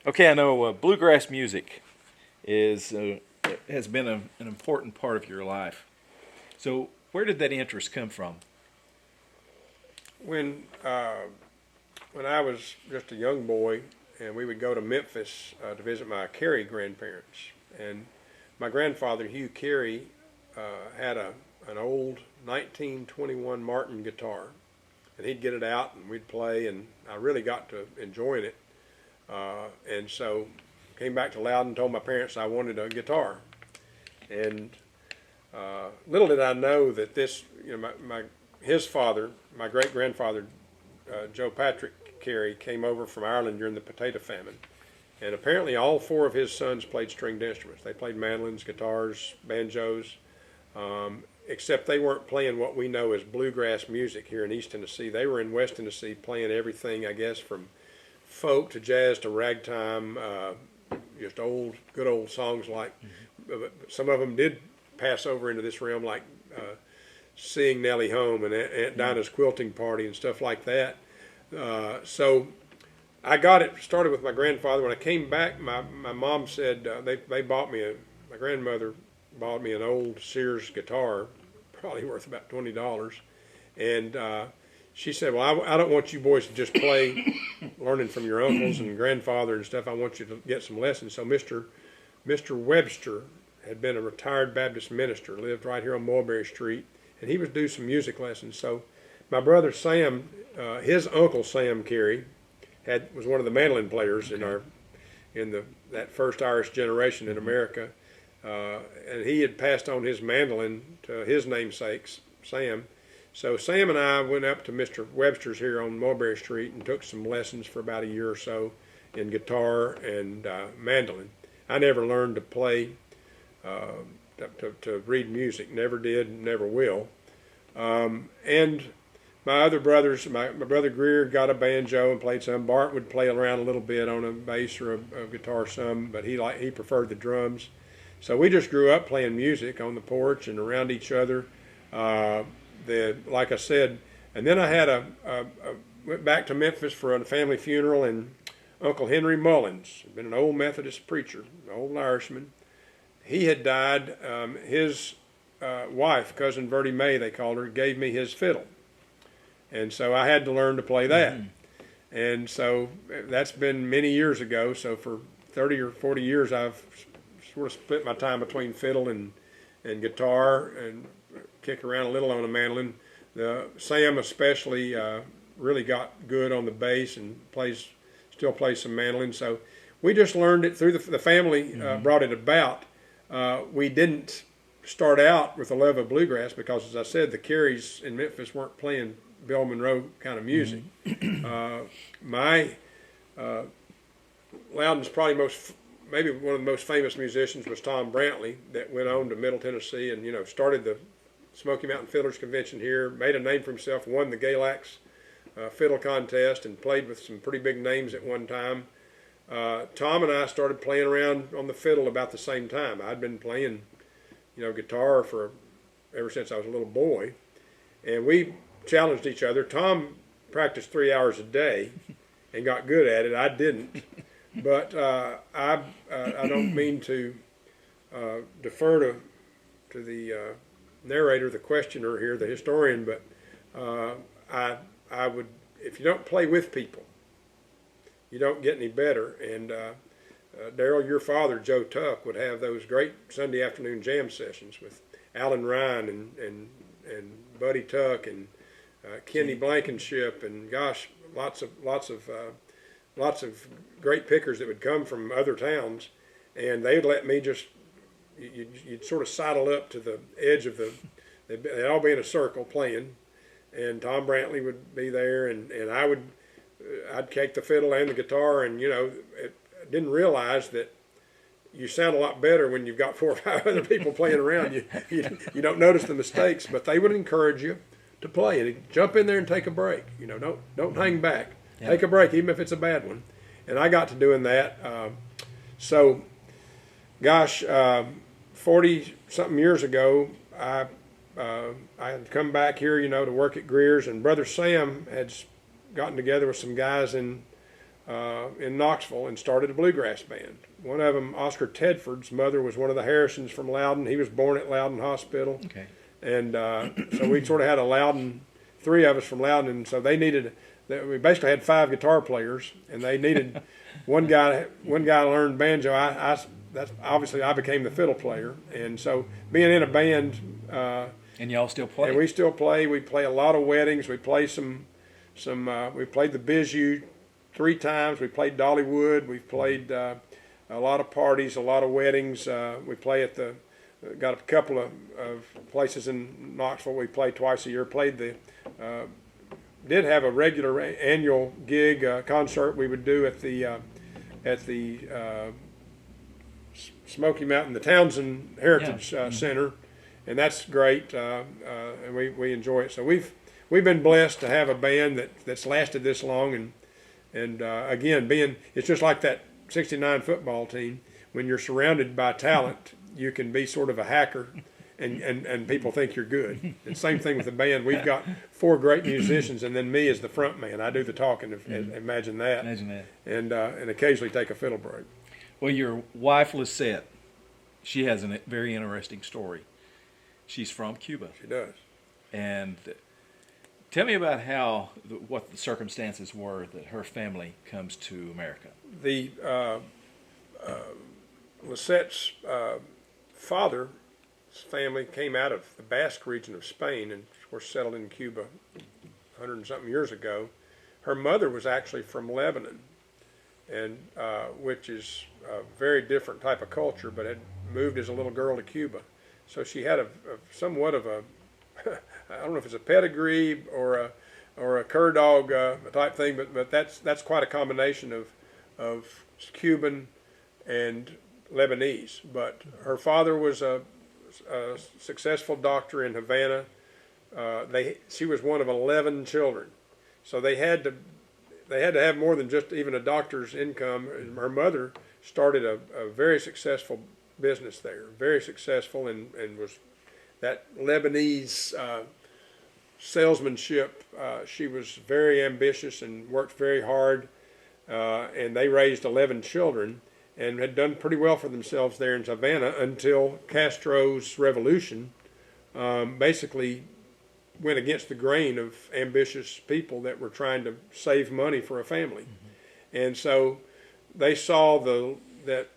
Okay, I know bluegrass music is has been an important part of your life. So, where did that interest come from? When when I was just a young boy, and we would go to Memphis to visit my Carey grandparents, and my grandfather Hugh Carey had an old 1921 Martin guitar, and he'd get it out and we'd play, and I really got to enjoying it. And so came back to Loudon, told my parents I wanted a guitar, and little did I know that this, his father, my great grandfather, Joe Patrick Carey, came over from Ireland during the potato famine, and apparently all four of his sons played stringed instruments. They played mandolins, guitars, banjos, except they weren't playing what we know as bluegrass music here in East Tennessee. They were in West Tennessee playing everything, I guess, from folk to jazz to ragtime, just good old songs like, some of them did pass over into this realm, like Seeing Nellie Home and Aunt Dinah's Quilting Party and stuff like that. So I got it started with my grandfather. When I came back, my mom said they bought me my grandmother bought me an old Sears guitar, probably worth about $20, and she said, "Well, I don't want you boys to just play, learning from your uncles and grandfather and stuff. I want you to get some lessons." So Mr. Webster had been a retired Baptist minister, lived right here on Mulberry Street, and he would do some music lessons. So my brother Sam, his uncle Sam Carey, was one of the mandolin players in that first Irish generation in America, and he had passed on his mandolin to his namesake Sam. So Sam and I went up to Mr. Webster's here on Mulberry Street and took some lessons for about a year or so in guitar and mandolin. I never learned to play, to read music. Never did, never will. And my other brothers, my brother Greer got a banjo and played some. Bart would play around a little bit on a bass or a guitar some, but he preferred the drums. So we just grew up playing music on the porch and around each other. Like I said, and then I went back to Memphis for a family funeral, and Uncle Henry Mullins, been an old Methodist preacher, an old Irishman. He had died. His wife, cousin Bertie Mae, they called her, gave me his fiddle, and so I had to learn to play that. And so that's been many years ago. So for 30 or 40 years, I've sort of split my time between fiddle and guitar, and kick around a little on the mandolin. Sam especially really got good on the bass and still plays some mandolin. So we just learned it through the family, brought it about. We didn't start out with a love of bluegrass because, as I said, the Careys in Memphis weren't playing Bill Monroe kind of music. Loudon's probably maybe one of the most famous musicians was Tom Brantley, that went on to Middle Tennessee and started the Smoky Mountain Fiddlers Convention here, made a name for himself, won the Galax fiddle contest, and played with some pretty big names at one time. Tom and I started playing around on the fiddle about the same time. I'd been playing, guitar ever since I was a little boy, and we challenged each other. Tom practiced 3 hours a day and got good at it. I didn't, but I don't mean to defer to the narrator, the questioner here, the historian, but I would, if you don't play with people, you don't get any better. And Darrell, your father, Joe Tuck, would have those great Sunday afternoon jam sessions with Alan Ryan and Buddy Tuck and Kenny Blankenship, and gosh, lots of great pickers that would come from other towns, and they'd let me just. You'd sort of sidle up to the edge of they'd all be in a circle playing, and Tom Brantley would be there, and I'd take the fiddle and the guitar, and I didn't realize that you sound a lot better when you've got 4 or 5 other people playing around. You don't notice the mistakes, but they would encourage you to play and jump in there and take a break. Don't hang back. Yeah. Take a break, even if it's a bad one. And I got to doing that. Gosh, 40-something years ago, I had come back here, to work at Greer's, and Brother Sam had gotten together with some guys in in Knoxville and started a bluegrass band. One of them, Oscar Tedford's mother, was one of the Harrisons from Loudon. He was born at Loudon Hospital. Okay. And so we sort of had a Loudon, three of us from Loudon, and so they needed, we basically had 5 guitar players, and they needed one guy learned banjo. That's obviously I became the fiddle player, and so being in a band. And y'all still play? And we still play. We play a lot of weddings. We play we played the Bijou 3 times. We played Dollywood. We've played a lot of parties, a lot of weddings. We play at got a couple of places in Knoxville we play twice a year. Did have a regular annual gig, concert we would do at the Smoky Mountain, the Townsend Heritage Center. And that's great, and we enjoy it. So we've been blessed to have a band that's lasted this long, and again, it's just like that '69 football team. When you're surrounded by talent, you can be sort of a hacker, and people think you're good. And same thing with the band. We've got 4 great musicians, and then me as the front man. I do the talking. Imagine that. Imagine that. And occasionally take a fiddle break. Well, your wife Lisette, she has a very interesting story. She's from Cuba. She does. And tell me about what the circumstances were that her family comes to America. The Lisette's father's family came out of the Basque region of Spain and of course settled in Cuba 100 and something years ago. Her mother was actually from Lebanon, and which is a very different type of culture, but had moved as a little girl to Cuba. So she had somewhat of a, I don't know if it's a pedigree or a cur dog type thing, but that's quite a combination of Cuban and Lebanese. But her father was a successful doctor in Havana. She was one of 11 children, so they had to have more than just even a doctor's income. Her mother started a very successful business there, very successful, and was that Lebanese salesmanship. She was very ambitious and worked very hard, and they raised 11 children and had done pretty well for themselves there in Havana until Castro's revolution basically went against the grain of ambitious people that were trying to save money for a family. Mm-hmm. And so they saw Dr.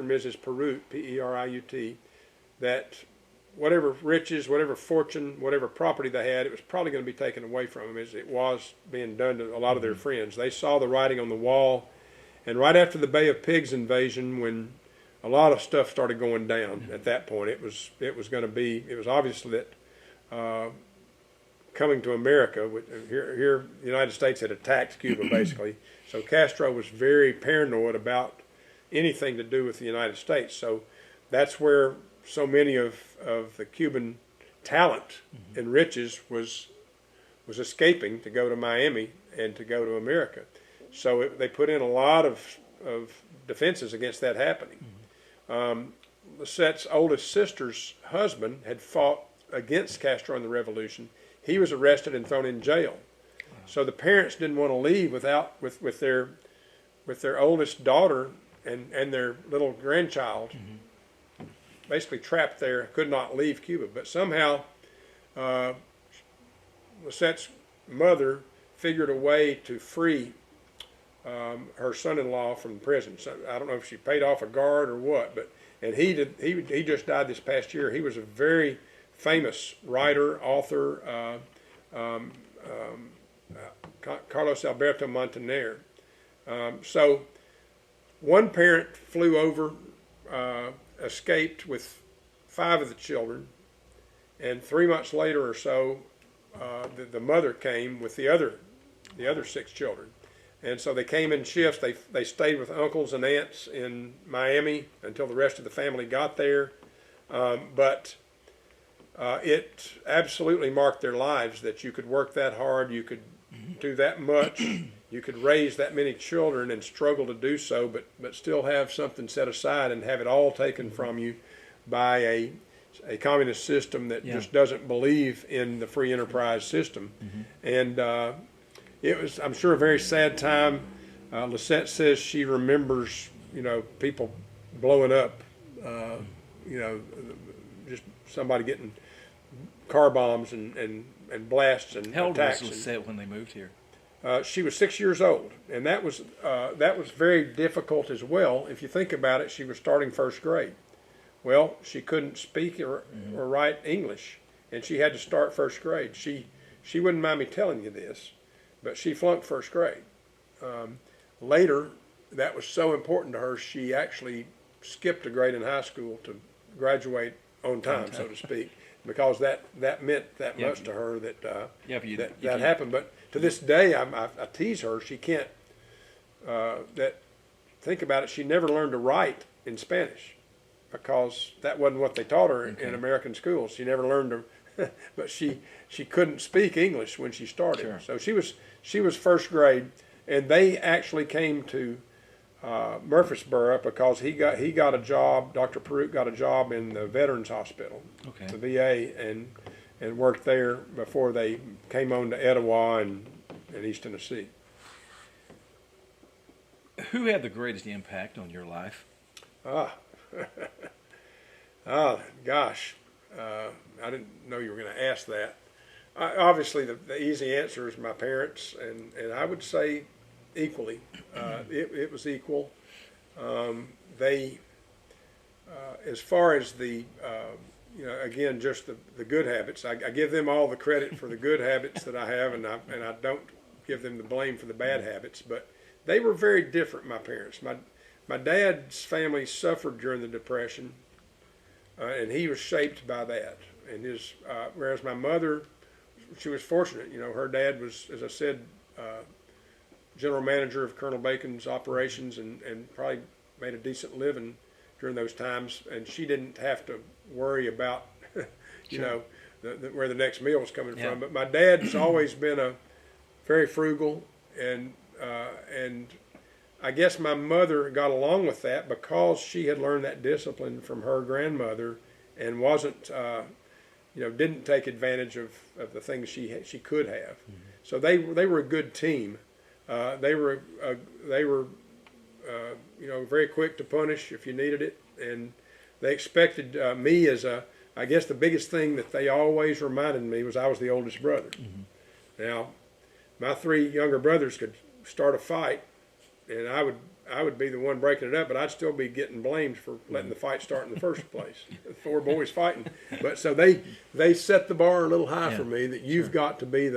and Mrs. Perut, P-E-R-I-U-T, that whatever riches, whatever fortune, whatever property they had, it was probably going to be taken away from them, as it was being done to a lot of their friends. They saw the writing on the wall, and right after the Bay of Pigs invasion, when a lot of stuff started going down at that point, it was obvious that coming to America, here the United States had attacked Cuba basically, so Castro was very paranoid about anything to do with the United States. So that's where so many of the Cuban talent and riches was escaping to go to Miami and to go to America. So they put in a lot of defenses against that happening. Lisette's oldest sister's husband had fought against Castro in the revolution. He was arrested and thrown in jail. So the parents didn't want to leave with their oldest daughter and their little grandchild, basically trapped there, could not leave Cuba. But somehow Lisette's mother figured a way to free her son-in-law from prison. So I don't know if she paid off a guard or what, and he just died this past year. He was a very famous writer, author, Carlos Alberto Montaner. So one parent flew over, escaped with 5 of the children, and 3 months later or so, the mother came with the other 6 children. And so they came in shifts. They stayed with uncles and aunts in Miami until the rest of the family got there. But it absolutely marked their lives that you could work that hard, you could do that much, you could raise that many children and struggle to do so, but still have something set aside and have it all taken from you by a communist system that just doesn't believe in the free enterprise system. And it was, I'm sure, a very sad time. Lisette says she remembers, people blowing up, just somebody getting car bombs and blasts and How old was attacks. Lisette when they moved here? She was 6 years old, and that was very difficult as well. If you think about it, she was starting first grade. Well, she couldn't speak or write English, and she had to start first grade. She wouldn't mind me telling you this, but she flunked first grade. Later, that was so important to her, she actually skipped a grade in high school to graduate on time, so to speak, because that meant that much to her that happened. But to this day, I tease her. She can't. Think about it. She never learned to write in Spanish because that wasn't what they taught her in American schools. She never learned to, but she couldn't speak English when she started. Sure. So she was first grade, and they actually came to Murfreesboro because he got a job. Dr. Peruk got a job in the Veterans Hospital, the VA, and worked there before they came on to Etowah and East Tennessee. Who had the greatest impact on your life? Gosh, I didn't know you were going to ask that. Obviously, the easy answer is my parents, and I would say equally. It was equal. They, as far as the, again, just the good habits, I give them all the credit for the good habits that I have, and I don't give them the blame for the bad habits. But they were very different, my parents. My dad's family suffered during the Depression, and he was shaped by that. And whereas my mother, she was fortunate. Her dad was, as I said, general manager of Colonel Bacon's operations and probably made a decent living during those times. And she didn't have to worry about, where the next meal was coming from. But my dad's always been a very frugal, and I guess my mother got along with that because she had learned that discipline from her grandmother and wasn't, didn't take advantage of the things she could have. So they were a good team. They were very quick to punish if you needed it, and they expected me as I guess the biggest thing that they always reminded me was I was the oldest brother. Now, my three younger brothers could start a fight, and I would be the one breaking it up, but I'd still be getting blamed for letting the fight start in the first place. 4 boys fighting, but so they set the bar a little high for me that you've got to be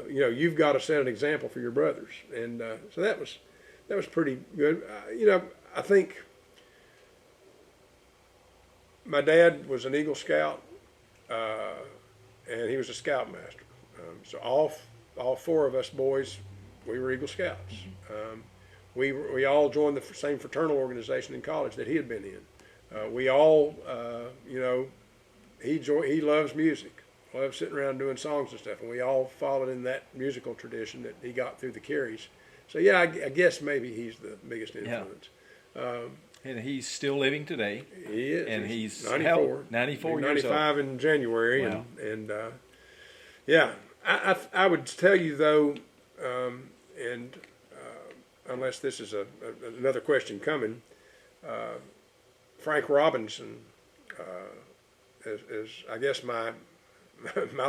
you've got to set an example for your brothers, and so that was pretty good. I think my dad was an Eagle Scout, and he was a Scoutmaster. So all 4 of us boys, we were Eagle Scouts. We all joined the same fraternal organization in college that he had been in. We all, he loves music. Loves sitting around doing songs and stuff, and we all followed in that musical tradition that he got through the Careys. So I guess maybe he's the biggest influence. And he's still living today. He is. And he's 94. 94 years old. 95 in January. Wow. And I would tell you though, unless this is another question coming, Frank Robinson is I guess my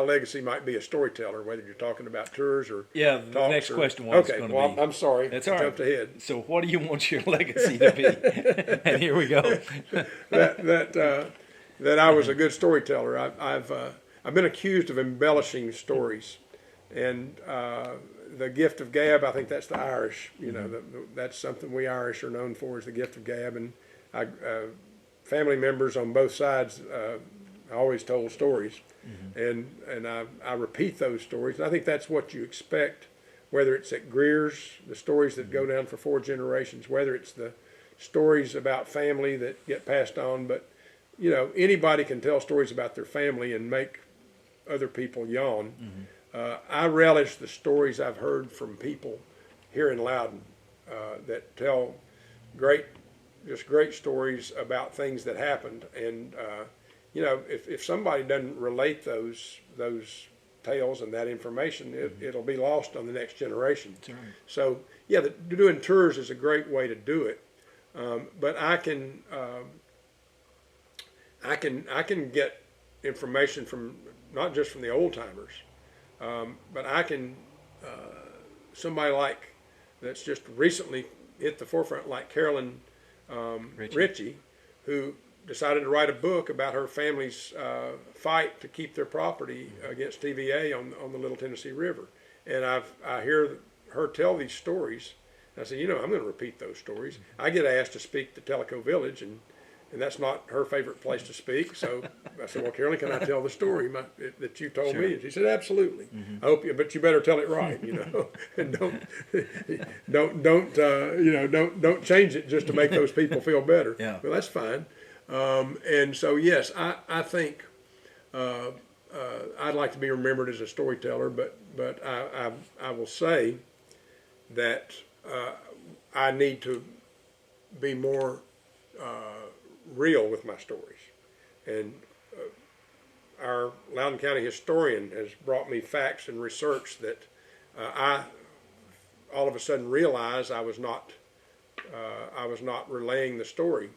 legacy might be a storyteller, whether you're talking about tours or the next question was okay. going to Well, be. I'm sorry. That's all right. Jumped ahead. So, what do you want your legacy to be? And here we go. that I was a good storyteller. I've been accused of embellishing stories, and the gift of gab. I think that's the Irish. That's something we Irish are known for, is the gift of gab, and family members on both sides always told stories. And I repeat those stories, and I think that's what you expect, whether it's at Greer's, the stories that go down for 4 generations, whether it's the stories about family that get passed on. But anybody can tell stories about their family and make other people yawn. I relish the stories I've heard from people here in Loudon that tell great stories about things that happened. And if somebody doesn't relate those tales and that information, it'll be lost on the next generation. That's right. So yeah, doing tours is a great way to do it. But I can get information from not just from the old timers, but I can somebody like that's just recently hit the forefront, like Carolyn Ritchie, who decided to write a book about her family's fight to keep their property against TVA on the Little Tennessee River. And I hear her tell these stories. And I said, I'm going to repeat those stories. I get asked to speak to Tellico Village, and that's not her favorite place to speak. So I said, well, Carolyn, can I tell the story that you told me? And she said, absolutely. I hope but you better tell it right, and don't change it just to make those people feel better. Yeah. Well, that's fine. And so, yes, I think I'd like to be remembered as a storyteller, but I will say that I need to be more real with my stories. And our Loudon County historian has brought me facts and research that I all of a sudden realized I was not relaying the story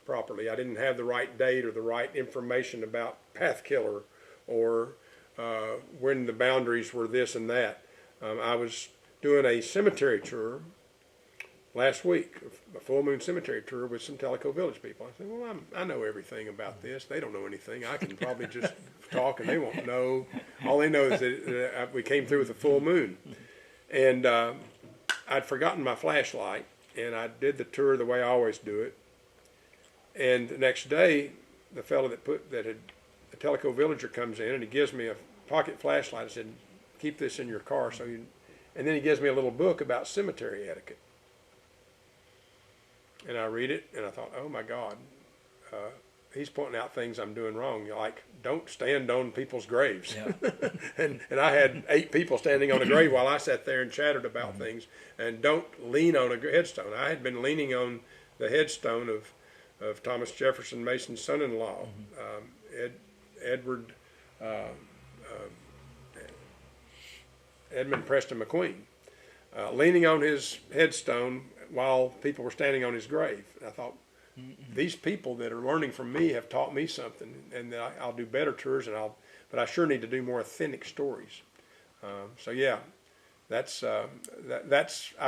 properly. I didn't have the right date or the right information about Path Killer or when the boundaries were this and that. I was doing a cemetery tour last week, a full moon cemetery tour with some Tellico Village people. I said, well, I know everything about this. They don't know anything. I can probably just talk and they won't know. All they know is that we came through with a full moon. And I'd forgotten my flashlight, and I did the tour the way I always do it. And the next day, the fellow the Tellico villager comes in and he gives me a pocket flashlight. I said, keep this in your car. And then he gives me a little book about cemetery etiquette. And I read it, and I thought, oh my God, he's pointing out things I'm doing wrong. Like, don't stand on people's graves. Yeah. and I had 8 people standing on a grave while I sat there and chattered about things. And don't lean on a headstone. I had been leaning on the headstone of Thomas Jefferson Mason's son-in-law, Edmund Preston McQueen, leaning on his headstone while people were standing on his grave. And I thought, these people that are learning from me have taught me something, and I'll do better tours, but I sure need to do more authentic stories. So yeah, that's I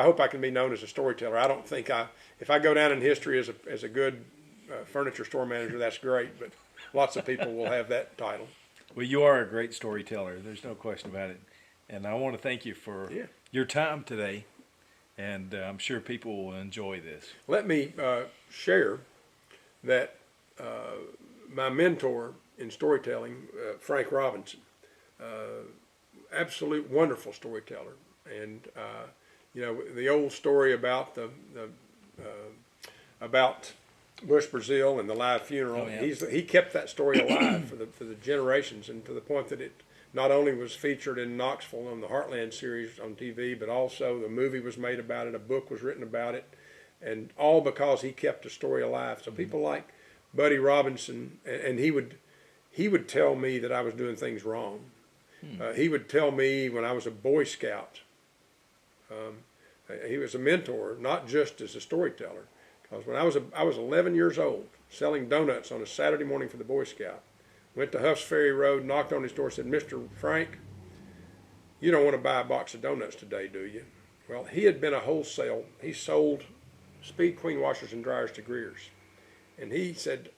hope I can be known as a storyteller. I don't think if I go down in history as a good furniture store manager, that's great, but lots of people will have that title. Well, you are a great storyteller. There's no question about it. And I want to thank you for your time today, and I'm sure people will enjoy this. Let me share that my mentor in storytelling, Frank Robinson, absolute wonderful storyteller. And, the old story about about Bush Brazil and the live funeral, he kept that story alive for the generations, and to the point that it not only was featured in Knoxville on the Heartland series on TV, but also the movie was made about it, a book was written about it, and all because he kept the story alive. So people like Buddy Robinson, and he would tell me that I was doing things wrong. He would tell me when I was a Boy Scout. He was a mentor, not just as a storyteller. Because when I was 11 years old, selling donuts on a Saturday morning for the Boy Scout, went to Huff's Ferry Road, knocked on his door, said, Mr. Frank, you don't want to buy a box of donuts today, do you? Well, he had been he sold Speed Queen washers and dryers to Greer's. And he said,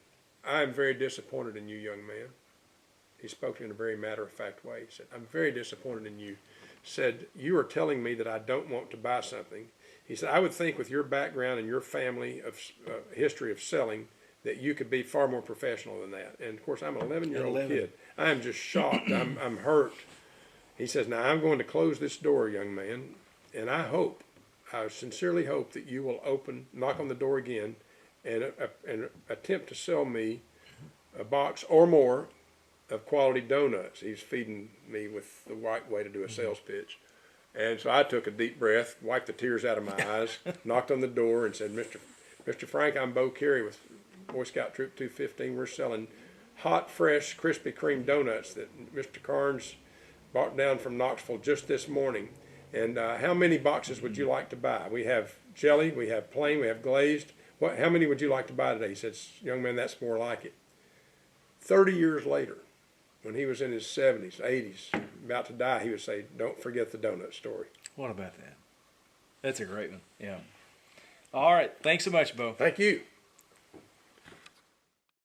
I am very disappointed in you, young man. He spoke in a very matter-of-fact way. He said, I'm very disappointed in you. Said, you are telling me that I don't want to buy something. He said, I would think with your background and your family of history of selling that you could be far more professional than that. And, of course, I'm an 11-year-old kid. I am just shocked. I'm hurt. He says, now I'm going to close this door, young man, and I sincerely hope that you will knock on the door again and attempt to sell me a box or more of quality donuts. He's feeding me with the right way to do a sales pitch. And so I took a deep breath, wiped the tears out of my eyes, knocked on the door and said, Mr. Frank, I'm Bo Carey with Boy Scout Troop 215. We're selling hot, fresh, Krispy Kreme donuts that Mr. Carnes brought down from Knoxville just this morning. And how many boxes would you like to buy? We have jelly, we have plain, we have glazed. How many would you like to buy today? He said, young man, that's more like it. 30 years later, when he was in his 70s, 80s, about to die, he would say, don't forget the donut story. What about that? That's a great one. Yeah. All right. Thanks so much, Bo. Thank you.